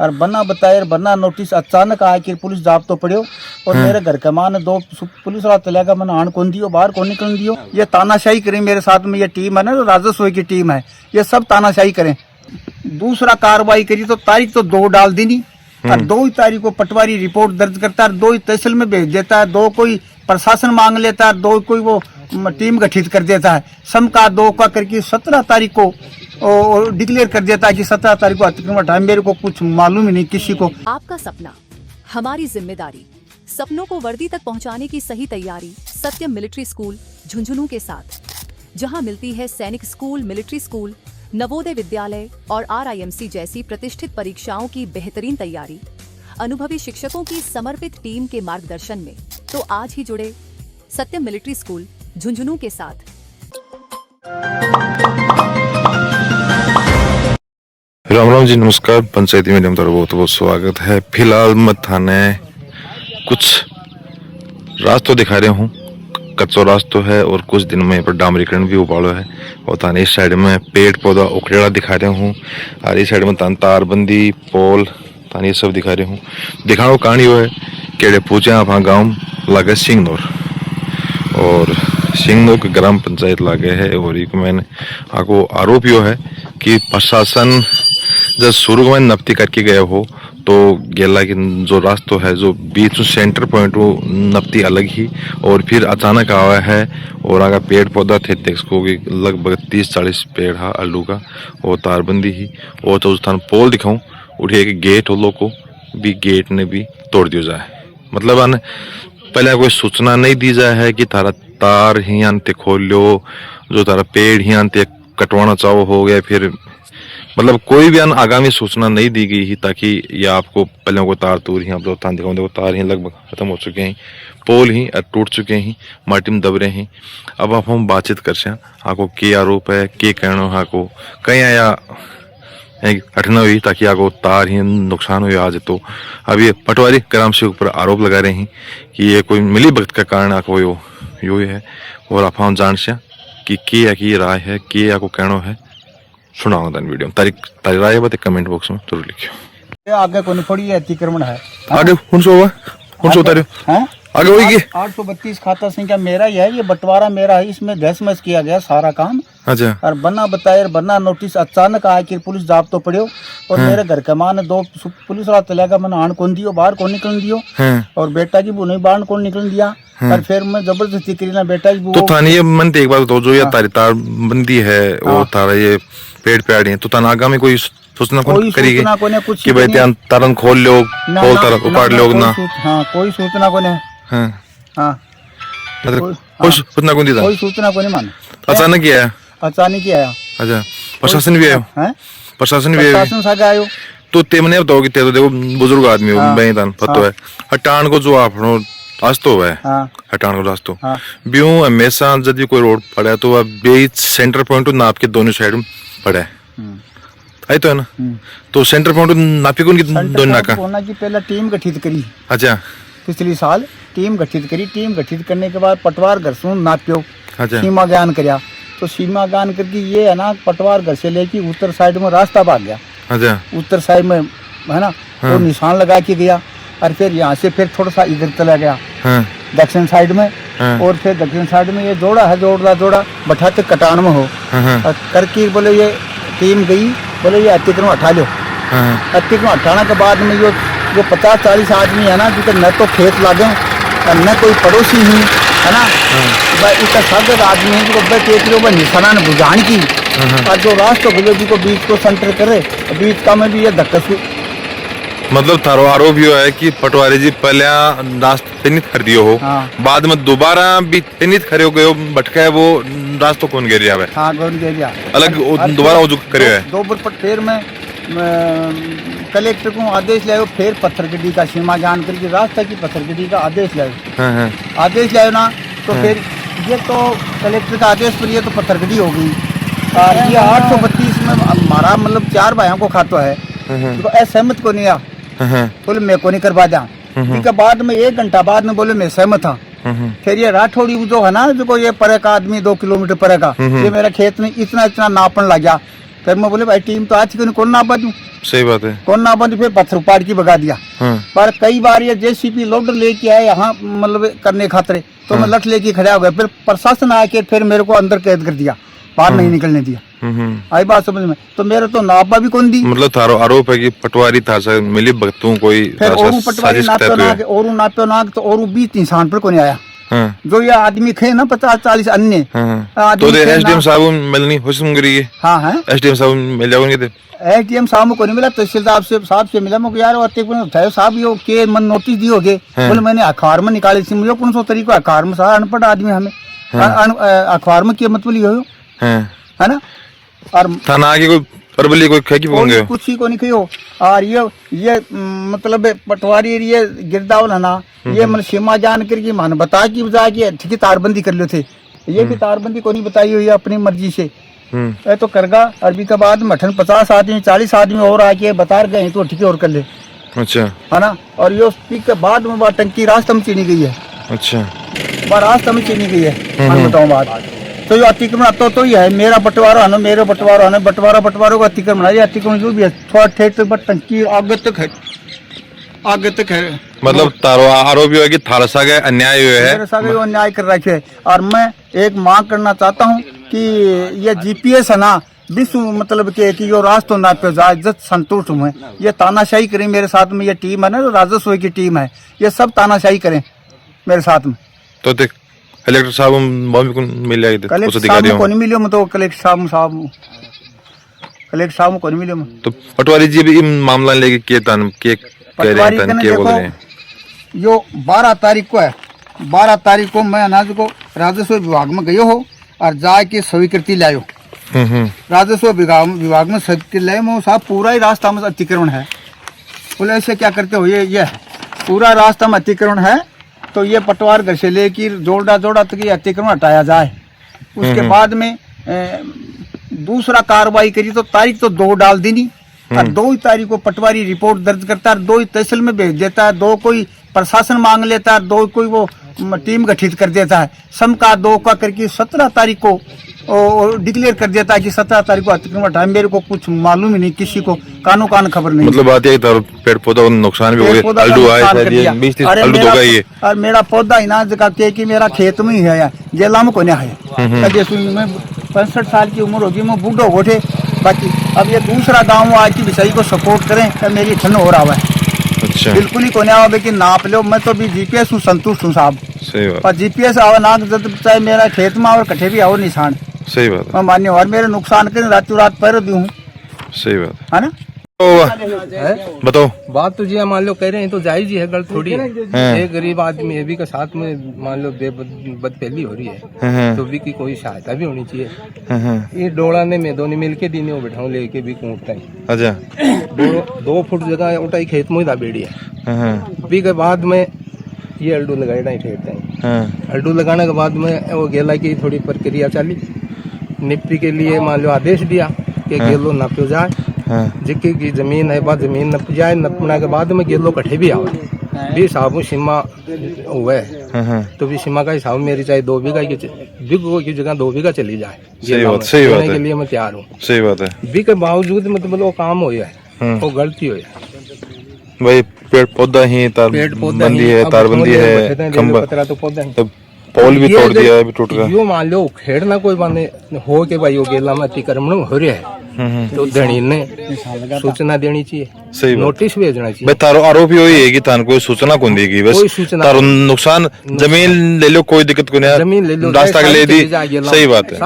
और बना बताए बना नोटिस अचानक आया कि पुलिस जाप तो पड़ियो और मेरे घर के मां ने दो पुलिस वाला चलेगा मैंने आन कौन दियो बाहर कौन निकल दियो। ये तानाशाही करें मेरे साथ में, ये टीम है ना राजस्व की टीम है, ये सब तानाशाही करें। दूसरा कार्रवाई करी तो तारीख तो 2 डाल दी नहीं और 2 ही तारीख को पटवारी रिपोर्ट दर्ज करता है, 2 ही तहसील में भेज देता है, 2 कोई प्रशासन मांग लेता है, 2 कोई वो टीम गठित कर देता है, सम का 2 का करके 17 तारीख को डिक्लेयर कर देता है कि 17 तारीख को अतिक्रमण हटाए। मेरे को कुछ मालूम ही नहीं किसी को। आपका सपना हमारी जिम्मेदारी, सपनों को वर्दी तक पहुंचाने की सही तैयारी सत्यम मिलिट्री स्कूल झुंझुनू के साथ, जहां मिलती है सैनिक school, military school, Navodaya Vidyalaya और RIMC जैसी प्रतिष्ठित परीक्षाओं की बेहतरीन तैयारी अनुभवी शिक्षकों की समर्पित टीम के मार्गदर्शन में। तो आज ही जुड़े सत्यम मिलिट्री स्कूल झुंझुनू के साथ। राम राम जी, नमस्कार। पंचायती मीडियम तरफ बहुत बहुत स्वागत है। फिलहाल मैं थाने कुछ रास्तों दिखा रहा हूँ, कच्चो रास्तों है और कुछ दिन में पर डामरीकरण भी उपाड़ो है। और थाने इस साइड में पेड़ पौधा उखड़ेड़ा दिखा रहा हूँ और इस साइड में तारबंदी पोल थाने ये सब दिखा रहा हूँ। दिखाने कहानी वो है केड़े पूछे आप गाँव लागे सिंगनौर और सिंगनौर के ग्राम पंचायत लागे है। और एक मैंने आपको आरोप यो है कि प्रशासन जब शुरू में नपती करके गए हो तो गेला की जो रास्ता है जो बीच सेंटर पॉइंट वो नपती अलग ही और फिर अचानक आया है और आगे पेड़ पौधा थे देखो कि लगभग 30-40 पेड़ है आलू का और तारबंदी ही और तो स्थान पोल दिखाऊं उठे एक गेट हो को भी गेट ने भी तोड़ दिया जाए। मतलब आने पहले कोई सूचना नहीं दी जाए है कि तारा तार ही अंत खोल लो, जो तारा पेड़ ही अंत कटवाना चाहो हो गया, फिर मतलब कोई भी आगामी सूचना नहीं दी गई ही ताकि ये आपको पहले को तार तूर ही आप दिखाऊं। देखो तार ही लगभग खत्म हो चुके हैं, पोल ही टूट चुके हैं, माटी में दब रहे हैं। अब आप हम बातचीत कर से आपको के आरोप है के कहना है आपको कहीं आया घटना हुई ताकि आपको तार ही नुकसान हुआ आज। तो अब ये पटवारी ग्राम सेवक पर आरोप लगा रहे हैं कि ये कोई मिली भगत का कारण आपको यो है। और आप हम जान से कि राय है के आपको कहना है सुनाऊंगा वीडियो। तारी राय बात कमेंट बॉक्स में जरूर लिखियो। आगे कोई थोड़ी अतिक्रमण है आगे आगे होगी 832 खाता संख्या मेरा ही है, ये बंटवारा मेरा है, इसमें दहशमस किया गया सारा काम। अच्छा। और बना बताए बना नोटिस अचानक आया कि पुलिस जाप तो पड़ियो और मेरे घर के मां ने 2 पुलिस वाला चलेगा मैंने आन कौन दियो बाहर कौन निकल दियो और बेटा की बुनी बाहर कौन निकल दिया और फिर मैं जबरदस्ती करी ना बेटा की तो थाने ये मन एक बात तो जो ये तारी तार बंदी है और तारा ये पेड़ पेड़ है तो तनागा में कोई सूचना कौन करेगी कि भाई त्यान तारन खोल लो खोल तारन उपाड़ लो ना। हाँ कोई सूचना को नहीं। हाँ कोई सूचना को नहीं था, कोई सूचना को नहीं मान। अचानक ही आया, अचानक ही आया। अच्छा प्रशासन भी आयो, प्रशासन भी आयो तो ते मने बताओ कि ते तो देखो बुजुर्ग आदमी हो बई तान पतो है हटान को जो आपनो रास्तो है हटान को रास्तो ब्यू हमेशा जब कोई रोड पड़े तो बीच सेंटर पॉइंट नाप के दोनों साइड में पड़े है तो है ना। तो सेंटर पॉइंट नापी कौन की दोनों नाका होना की पहला टीम गठित करी। अच्छा। पिछली साल टीम गठित करी, टीम गठित करने के बाद पटवार घर से नाप्यो। अच्छा। सीमा ज्ञान करया तो सीमा ज्ञान करके ये है ना पटवार घर से लेके उत्तर साइड में रास्ता भाग गया। अच्छा। उत्तर साइड में है ना वो निशान लगा के गया और फिर यहाँ से फिर थोड़ा सा इधर चला गया दक्षिण साइड में और फिर दक्षिण साइड में ये जोड़ा है जोड़ा बठाते कटान में हो करके बोले ये टीम गई बोले ये अतिक्रमण हटा लो। अतिक्रमण हटाने के बाद में जो 50-40 आदमी है ना जिसका न तो खेत लागे और न कोई पड़ोसी ही है ना इसका सब आदमी है जो निशाना ने बुझान की और जो रास्ता गुजर को बीच को सेंटर करे बीच का में भी ये धक्का। मतलब थारो आरोप यो है कि पटवारी जी पहले रास्ते नहीं कर दियो हो बाद में दोबारा भी नहीं खड़े गयो भटका वो रास्ता कौन गिर जावे। हाँ कौन गिर जा अलग दोबारा वो जो करे है 2 पर फिर में कलेक्टर को आदेश लायो फिर पत्थरगड्डी का सीमा जान करके रास्ता की पत्थरगड्डी का आदेश लायो। आदेश लायो ना तो फिर ये तो कलेक्टर का आदेश पर ये तो पत्थरगड्डी हो गई और ये 832 में हमारा मतलब 4 भाइयों को खाता है तो असहमत को नहीं आ बोले मैं को नहीं करवा दा। ठीक है बाद में 1 घंटा बाद में बोले मैं सहमत था। फिर ये राठौड़ी जो है ना जो ये परे का आदमी 2 किलोमीटर परे का ये मेरा खेत में इतना नापन लग गया फिर मैं बोले भाई टीम तो आज की कौन ना बदू, सही बात है। कौन ना बदू, फिर पत्थर उपाड़ के भगा दिया। हाँ। पर कई बार ये जेसीबी लोडर लेके आए यहाँ मतलब करने खातरे, तो मैं लठ लेके खड़ा हो गया। फिर प्रशासन आके फिर मेरे को अंदर कैद कर दिया, बाहर नहीं निकलने दिया। आई बात समझ में? तो मेरा तो नापा भी कौन दी। मतलब थारो आरोप है कि पटवारी था सर मिली भगतों कोई फिर और पटवारी नापे और नापे नाग तो और 20 इंसान पर कोई आया। हाँ। जो ये आदमी खे ना 50-40 अन्य तो एसडीएम साहब मिलनी हुस्न करी है। हाँ है एसडीएम साहब मिल जाओगे थे। एसडीएम साहब को नहीं मिला, तहसीलदार साहब से मिला। मुझे यार उठायो साहब यो के मन नोटिस दियो के बोले मैंने अखबार में निकाले थी। मुझे कौन सा तरीका अखबार में, सारा अनपढ़ आदमी हमें अखबार में क्या मतलब ये हो है ना। और थाना आगे कोई परबली कोई खेकी होंगे कुछ ही को नहीं कहो। और ये मतलब पटवारी ये गिरदावल है ना, ये मतलब सीमा जान करके मान बता की बजा के ठीक है तारबंदी कर लो थे। ये भी तारबंदी को नहीं बताई हुई अपनी मर्जी से ये तो करगा। अरबी के बाद मठन 50 आदमी 40 आदमी और आके बता गए तो ठीक है और कर ले। अच्छा है ना। और ये पीक के बाद में टंकी रास्ते में चीनी गई है। अच्छा रास्ते में चीनी गई है बताऊँ बात। तो ये अतिक्रमण तो ही है मेरा बंटवारा है ना, मेरे बंटवारा है ना, बंटवारों का अतिक्रमण है। ये अतिक्रमण जो भी है थोड़ा ठेठ तक टंकी आगे तक है, आगे तक है। मतलब तारो आरोप है कि थारा सा अन्याय हुआ है, मेरे साथ अन्याय कर रखे है। और मैं एक मांग करना चाहता हूँ कि ये जीपीएस है ना विश्व मतलब कि यो रास्ता ना पे जाए, जब संतुष्ट हुए। ये तानाशाही करें मेरे साथ में, ये टीम है ना जो राजस्व की टीम है, ये सब तानाशाही करें मेरे साथ में। तो कलेक्टर साहब मिल जाएगी, कलेक्टर साहब को नहीं मिलो मैं, तो कलेक्टर साहब को नहीं मिलो मैं। तो पटवारी जी भी मामला लेके पटवारी देखो यो 12 तारीख को है, 12 तारीख को मैं अनाज को राजस्व विभाग में गयो हो और जाके स्वीकृति लायो। राजस्व विभाग में स्वीकृति लाए मैं साहब पूरा ही रास्ता में अतिक्रमण है। बोले ऐसे क्या करते हो, ये पूरा रास्ता में अतिक्रमण है। तो ये पटवार घर से लेकर जोड़ा तक ये अतिक्रमण हटाया जाए। उसके बाद में दूसरा कार्रवाई करी तो तारीख तो 2 डाल देनी और 2 ही तारीख को पटवारी रिपोर्ट दर्ज करता है, 2 ही तहसील में भेज देता है, 2 कोई प्रशासन मांग लेता है, 2 कोई वो टीम गठित कर देता है। सम का 2 का करके 17 तारीख को डिक्लेयर कर देता है कि 17 तारीख को अतिक्रमण हटाए। मेरे को कुछ मालूम ही नहीं, किसी को कानो कान खबर नहीं। मतलब बात यही था पेड़ पौधा नुकसान भी हो गया, अल्डू आए ये। और मेरा पौधा ही ना कि मेरा खेत में ही है, जेला में कोने है। 65 साल की उम्र होगी, मैं बूढ़ो गोठे। बाकी अब ये दूसरा गाँव आज की विषय को सपोर्ट करें तो मेरी ठन हो रहा है। अच्छा बिल्कुल ही कोने आवा कि नाप लो। मैं तो भी जीपीएस हूँ, संतुष्ट हूँ साहब। सही बात। और जीपीएस आवा ना चाहे मेरा खेत में और कठे भी आओ निशान। सही बात मैं मान्य। और मेरे नुकसान के रातों रात पैर भी हूँ। सही बात है ना। तो बताओ बात तो जी मान लो कह रहे हैं तो जायज ही है, गलत थोड़ी है। एक गरीब आदमी है भी के साथ में मान लो बदफेली हो रही है तो भी की कोई सहायता भी होनी चाहिए। ये डोड़ा ने मैं दोनों मिल के दीने बैठाऊं लेके भी कूटता है। अच्छा 2 फुट जगह उठाई खेत में बेड़ी है। भी के बाद में ये अल्डू लगाए ठेठता है। अल्डू लगाने के बाद में वो गेला की थोड़ी प्रक्रिया चली, निपी के लिए मान लो आदेश दिया कि गेलो नापो जाए। जिक्की की जमीन है बाद जमीन नप जाए, नपने के बाद में गेलो कठे भी आवे भी साहब सीमा हुए तो भी सीमा का हिसाब मेरी चाहे 2 बीघा की जगह 2 बीघा चली जाए। सही बात के लिए मैं तैयार हूँ। सही बात है। भी के बावजूद मतलब वो काम हो है, वो गलती हो भाई। पेड़ पौधा ही तारबंदी है, तो पौधा ही पोल भी तोड़ दिया है, भी टूट गया। यो मान लो खेड़ना कोई बाने हो के भाई गेला में अतिक्रमण हो रहा है तो धनी ने सूचना देनी चाहिए। सही नोटिस भेजना चाहिए। तारो आरोप यही है कि थान कोई सूचना कौन देगी, बस तारो नुकसान जमीन ले लो कोई दिक्कत को नहीं, जमीन ले लो रास्ता के ले दी। सही बात है।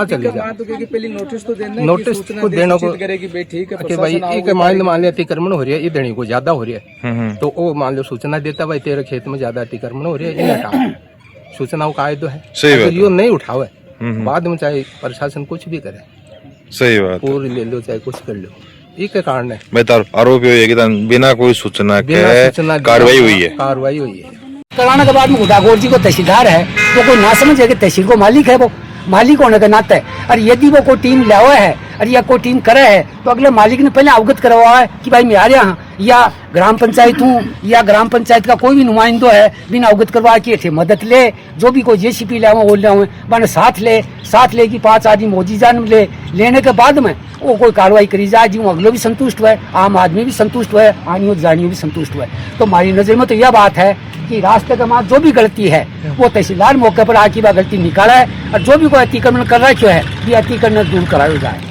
नोटिस तो देना को भाई एक मान लो अतिक्रमण हो रही है, ये धनी को ज्यादा हो रही है तो वो मान लो सूचना देता भाई तेरे खेत में ज्यादा अतिक्रमण हो रही है, इन्हें हटाओ। सूचनाओं का आयत है। सही बात। यो नहीं उठावे बाद में चाहे प्रशासन कुछ भी करे। सही बात। पूरी ले लो चाहे कुछ कर लो, इसके कारण है मैं तार आरोप है कि बिना कोई सूचना के कार्रवाई हुई है। कराने के बाद में उदागोर जी को तहसीलदार है वो कोई ना समझ है कि तहसील को मालिक है, वो मालिक होने के नाते। और यदि वो कोई टीम लावा है और या कोई टीम करे है तो अगले मालिक ने पहले अवगत करवाया है कि भाई मेरे यहाँ या ग्राम पंचायत हूँ या ग्राम पंचायत का कोई भी नुमाइंदो है, बिना अवगत करवाया कि मदद ले, जो भी कोई जेसीपी ले वो ले मैंने साथ ले कि 5 आदमी मोदी जान लेने के बाद में वो कोई कार्रवाई करी जाए जी अगलो भी संतुष्ट हुए, आम आदमी भी संतुष्ट हुए, आनियों जानियों भी संतुष्ट हुए। तो हमारी नजर में तो यह बात है कि रास्ते के माँ जो भी गलती है वो तहसीलदार मौके पर आके वह गलती निकाला है, और जो भी कोई अतिक्रमण कर रहा है भी अतिक्रमण दूर कराया जाए।